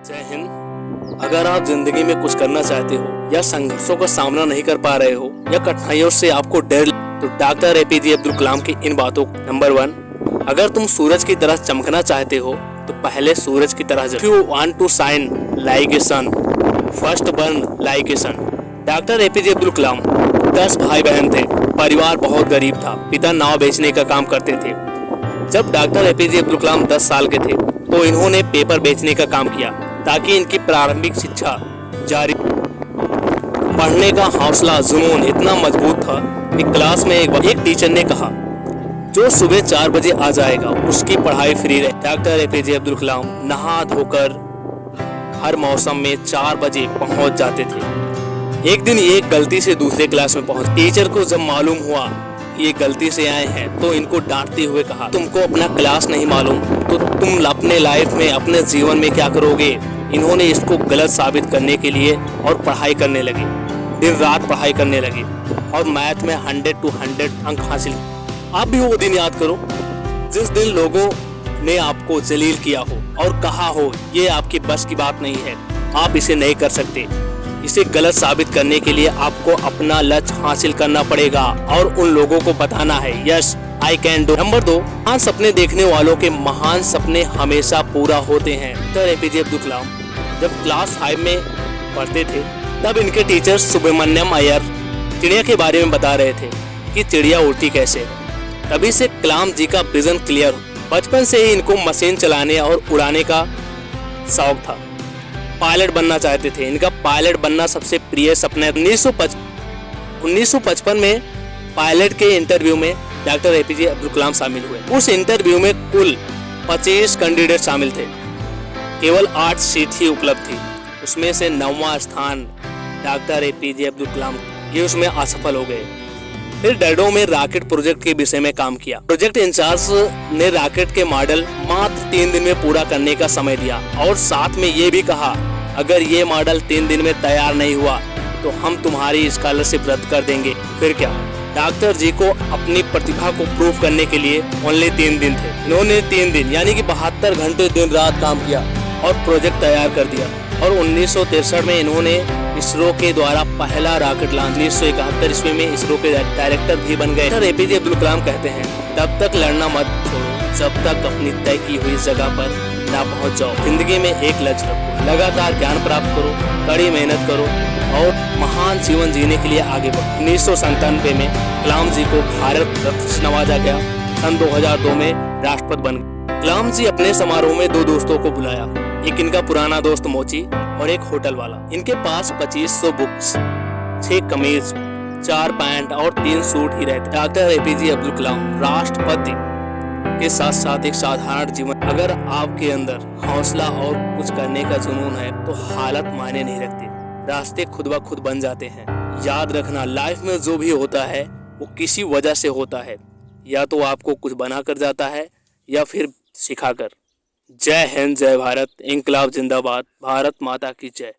जय हिंद। अगर आप जिंदगी में कुछ करना चाहते हो या संघर्षों का सामना नहीं कर पा रहे हो या कठिनाइयों से आपको डर, तो डॉक्टर एपीजे अब्दुल कलाम की इन बातों। नंबर 1, अगर तुम सूरज की तरह चमकना चाहते हो तो पहले सूरज की तरह चमको। You want to shine like a sun, first burn like a sun. Doctor APJ Abdul Kalam 10 भाई बहन थे। परिवार बहुत गरीब था। पिता नाव बेचने का काम करते थे। जब डॉक्टर एपीजे अब्दुल कलाम 10 साल के थे तो इन्होंने पेपर बेचने का काम किया ताकि इनकी प्रारंभिक शिक्षा जारी। पढ़ने का हौसला जुनून इतना मजबूत था कि क्लास में एक टीचर ने कहा, जो सुबह 4 बजे आ जाएगा उसकी पढ़ाई फ्री रहे। डॉक्टर एपीजे अब्दुल कलाम नहा धोकर हर मौसम में 4 बजे पहुंच जाते थे। एक दिन ये गलती से दूसरे क्लास में पहुंच। टीचर को जब मालूम हुआ ये गलती से आए हैं तो इनको डांटते हुए कहा, तुमको अपना क्लास नहीं मालूम तो तुम अपने लाइफ में, अपने जीवन में क्या करोगे। इन्होंने इसको गलत साबित करने के लिए और पढ़ाई करने लगे। दिन रात पढ़ाई करने लगे और मैथ में 100 to 100 अंक हासिल। आप भी वो दिन याद करो जिस दिन लोगों ने आपको जलील किया हो और कहा हो ये आपकी बस की बात नहीं है, आप इसे नहीं कर सकते। इसे गलत साबित करने के लिए आपको अपना लक्ष्य हासिल करना पड़ेगा और उन लोगों को बताना है, yes I can do. Number 2, महान सपने देखने वालों के महान सपने हमेशा पूरा होते हैं। डॉक्टर एपीजे अब्दुल कलाम जब क्लास 5 में पढ़ते थे तब इनके टीचर सुब्रमण्यम अय्यर चिड़िया के बारे में बता रहे थे कि चिड़िया उड़ती कैसे। तभी से कलाम जी का विजन क्लियर हो। बचपन से ही इनको मशीन चलाने और उड़ाने का शौक था। पायलट बनना चाहते थे। इनका पायलट बनना सबसे प्रिय सपना है। 1955 में पायलट के इंटरव्यू में डॉक्टर एपीजे अब्दुल कलाम शामिल हुए। उस इंटरव्यू में कुल 25 कैंडिडेट शामिल थे। केवल 8 सीट ही उपलब्ध थी। उसमें से 9वां स्थान डॉक्टर एपीजे अब्दुल कलाम, ये उसमें असफल हो गए। फिर डैडो में रॉकेट प्रोजेक्ट के विषय में काम किया। प्रोजेक्ट इंचार्ज ने रॉकेट के मॉडल मात्र 3 दिन में पूरा करने का समय दिया और साथ में ये भी कहा, अगर ये मॉडल 3 दिन में तैयार नहीं हुआ तो हम तुम्हारी स्कॉलरशिप रद्द कर देंगे। फिर क्या, डॉक्टर जी को अपनी प्रतिभा को प्रूव करने के लिए ओनली 3 दिन थे। इन्होंने 3 दिन यानी कि 72 घंटे दिन रात काम किया और प्रोजेक्ट तैयार कर दिया। और 1963 में इन्होंने इसरो के द्वारा पहला रॉकेट लॉन्च। 1971 ईस्वी में इसरो के डायरेक्टर भी बन गए। डॉक्टर एपीजे अब्दुल कलाम कहते हैं, तब तक लड़ना मत छोड़ो जब तक अपनी तय की हुई जगह पर ना पहुंच जाओ। जिंदगी में एक लक्ष्य रखो, लगातार ज्ञान प्राप्त करो, कड़ी मेहनत करो और महान जीवन जीने के लिए आगे बढ़ो। 1997 में कलाम जी को भारत रत्न से नवाजा गया। सन 2002 में राष्ट्रपति बन गए। कलाम जी अपने समारोह में 2 दोस्तों को बुलाया, एक इनका पुराना दोस्त मोची और एक होटल वाला। इनके पास 2500 बुक्स, 6 कमीज, 4 पैंट और 3 सूट ही रहते। डॉक्टर एपीजे अब्दुल कलाम राष्ट्रपति के साथ साथ एक साधारण जीवन। अगर आपके अंदर हौसला और कुछ करने का जुनून है तो हालत मायने नहीं रखते, रास्ते खुद ब खुद बन जाते हैं। याद रखना, लाइफ में जो भी होता है वो किसी वजह से होता है, या तो आपको कुछ बना कर जाता है या फिर सिखाकर। जय हिंद, जय भारत, इंकलाब जिंदाबाद, भारत माता की जय।